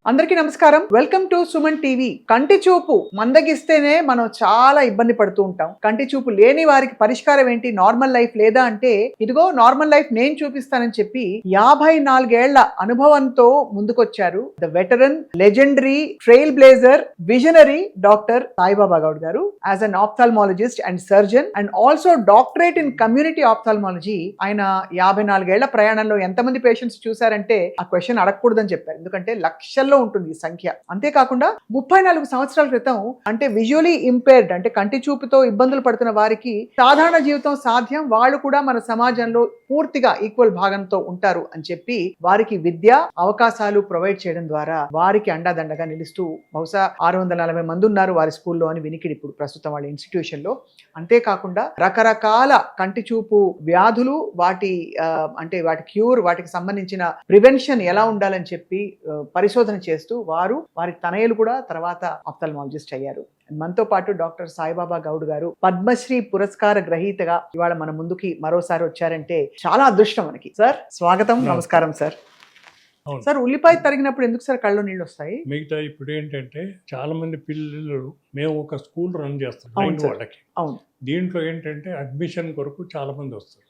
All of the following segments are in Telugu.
అందరికీ నమస్కారం. Welcome to Suman TV. కంటి చూపు మందగిస్తేనే మనం చాలా ఇబ్బంది పడుతూ ఉంటాం. కంటి చూపు లేని వారికి పరిష్కారం ఏంటి? నార్మల్ లైఫ్ లేదా అంటే ఇదిగో నార్మల్ లైఫ్ నేను చూపిస్తానని చెప్పి 54 ఏళ్ల అనుభవంతో ముందుకొచ్చారు the veteran, legendary, trail blazer, visionary doctor Saibaba Goud garu. As an ophthalmologist and surgeon and also doctorate in community ophthalmology. ఆయన 54 ఏళ్ల ప్రయాణంలో ఎంతమంది పేషెంట్స్ చూసారంటే ఆ క్వశ్చన్ అడగకూడదని చెప్పారు. ఎందుకంటే లక్షల్లో ఉంటుంది ఈ సంఖ్య. అంతేకాకుండా 34 సంవత్సరాల క్రితం అంటే విజువలీ ఇంపేర్డ్ అంటే కంటి చూపుతో ఇబ్బందులు పడుతున్న వారికి సాధారణ జీవితం సాధ్యం, వాళ్ళు కూడా మన సమాజంలో పూర్తిగా ఈక్వల్ భాగంతో ఉంటారు అని చెప్పి వారికి విద్య అవకాశాలు ప్రొవైడ్ చేయడం ద్వారా వారికి అండాదండగా నిలుస్తూ బహుశా 640 మంది ఉన్నారు వారి స్కూల్లో అని వినికిడి ఇప్పుడు ప్రస్తుతం వాళ్ళ ఇన్స్టిట్యూషన్ లో. అంతేకాకుండా రకరకాల కంటి చూపు వ్యాధులు, వాటి అంటే వాటి క్యూర్, వాటికి సంబంధించిన ప్రివెన్షన్ ఎలా ఉండాలని చెప్పి పరిశోధన చేస్తూ వారి తనయులు కూడా తర్వాత ఆప్థాల్మాలజిస్ట్ అయ్యారు. మనతో పాటు డాక్టర్ సాయిబాబా గౌడ్ గారు పద్మశ్రీ పురస్కార గ్రహీతగా ఇవాళ మన ముందుకి మరోసారి వచ్చారంటే చాలా అదృష్టం మనకి. సార్ స్వాగతం, నమస్కారం సార్. సార్, ఉల్లిపాయ తరిగినప్పుడు ఎందుకు సార్ కళ్ళు నీళ్ళు వస్తాయి? మిగతా ఇప్పుడు ఏంటంటే చాలా మంది పిల్లలు, మేము ఒక స్కూల్ రన్ చేస్తాం వాళ్ళకి. అవును. దీంట్లో ఏంటంటే అడ్మిషన్ కొరకు చాలా మంది వస్తారు.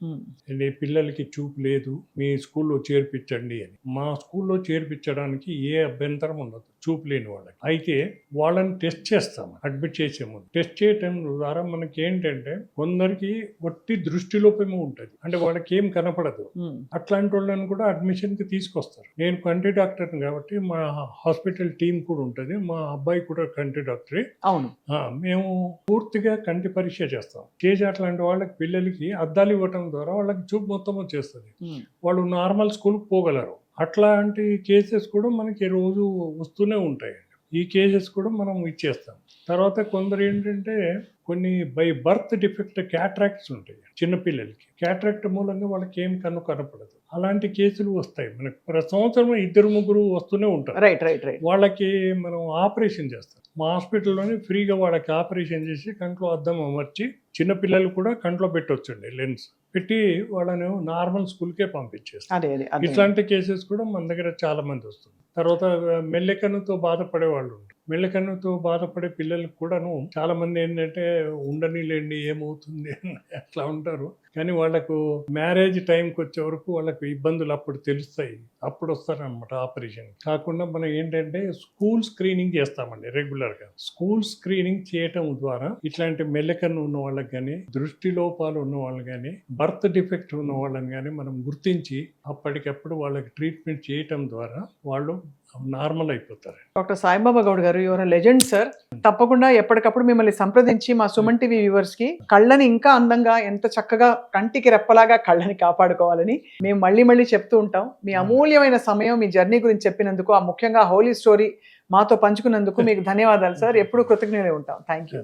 పిల్లలకి చూపు లేదు, మీ స్కూల్లో చేర్పించండి అని. మా స్కూల్లో చేర్పించడానికి ఏ అభ్యంతరం ఉండదు చూపు లేని వాళ్ళకి. అయితే వాళ్ళని టెస్ట్ చేస్తాం అడ్మిట్ చేసే ముందు. టెస్ట్ చేయటం ద్వారా మనకి ఏంటంటే కొందరికి ఒట్టి దృష్టిలోపమే ఉంటుంది, అంటే వాళ్ళకి ఏం కనపడదు. అట్లాంటి వాళ్ళని కూడా అడ్మిషన్ కి తీసుకొస్తారు. నేను కంటి డాక్టర్ని కాబట్టి మా హాస్పిటల్ టీం కూడా ఉంటుంది. మా అబ్బాయి కూడా కంటి డాక్టరే. అవును. మేము పూర్తిగా కంటి పరీక్ష చేస్తాం. చేసి అట్లాంటి వాళ్ళకి పిల్లలకి అద్దాలు ఇవ్వటం ద్వారా వాళ్ళకి చూపు మొత్తం వచ్చేస్తుంది, వాళ్ళు నార్మల్ స్కూల్కి పోగలరు. అట్లాంటి కేసెస్ కూడా మనకి రోజు వస్తూనే ఉంటాయి. ఈ కేసెస్ కూడా మనం ఇచ్చేస్తాం. తర్వాత కొందరు ఏంటంటే కొన్ని బై బర్త్ డిఫెక్ట్ క్యాట్రాక్ట్స్ ఉంటాయి చిన్నపిల్లలకి. క్యాట్రాక్ట్ మూలంగా వాళ్ళకి ఏం కనపడదు. అలాంటి కేసులు వస్తాయి మనకి. ప్రతి సంవత్సరం 2-3 వస్తూనే ఉంటారు. వాళ్ళకి మనం ఆపరేషన్ చేస్తాం. మా హాస్పిటల్లోనే ఫ్రీగా వాళ్ళకి ఆపరేషన్ చేసి కంట్లో అద్దం అమర్చి చిన్నపిల్లలు కూడా కంట్లో పెట్టొచ్చండి, లెన్స్ పెట్టి వాళ్ళని నార్మల్ స్కూల్కే పంపించేస్తాం. ఇట్లాంటి కేసెస్ కూడా మన దగ్గర చాలా మంది వస్తుంది. తర్వాత మెల్లెకన్నుతో బాధపడే వాళ్ళు ఉంటారు. మెల్లకన్నుతో బాధపడే పిల్లలకు కూడాను చాలా మంది ఏంటంటే ఉండనిలేండి ఏమవుతుంది అట్లా ఉంటారు. కానీ వాళ్ళకు మ్యారేజ్ టైంకి వచ్చే వరకు వాళ్ళకు ఇబ్బందులు అప్పుడు తెలుస్తాయి, అప్పుడు వస్తారనమాట ఆపరేషన్. కాకుండా మనం ఏంటంటే స్కూల్ స్క్రీనింగ్ చేస్తామండి రెగ్యులర్గా. స్కూల్ స్క్రీనింగ్ చేయటం ద్వారా ఇట్లాంటి మెల్లకన్ను ఉన్న వాళ్ళకి కానీ, దృష్టి లోపాలు ఉన్న వాళ్ళు కానీ, బర్త్ డిఫెక్ట్ ఉన్న వాళ్ళని కానీ మనం గుర్తించి అప్పటికప్పుడు వాళ్ళకి ట్రీట్మెంట్ చేయటం ద్వారా వాళ్ళు నార్మల్ అయిపోతారు. డాక్టర్ సాయిబాబా గౌడ్ గారు, యువర్ లెజెండ్ సార్. తప్పకుండా ఎప్పటికప్పుడు మిమ్మల్ని సంప్రదించి మా సుమన్ టీవీ వ్యూవర్స్ కి కళ్ళని ఇంకా అందంగా, ఎంత చక్కగా కంటికి రెప్పలాగా కళ్ళని కాపాడుకోవాలని మేము మళ్ళీ చెప్తూ ఉంటాం. మీ అమూల్యమైన సమయం, మీ జర్నీ గురించి చెప్పినందుకు, ఆ ముఖ్యంగా హోలీ స్టోరీ మాతో పంచుకున్నందుకు మీకు ధన్యవాదాలు సార్. ఎప్పుడు కృతజ్ఞులై ఉంటాం. Thank you.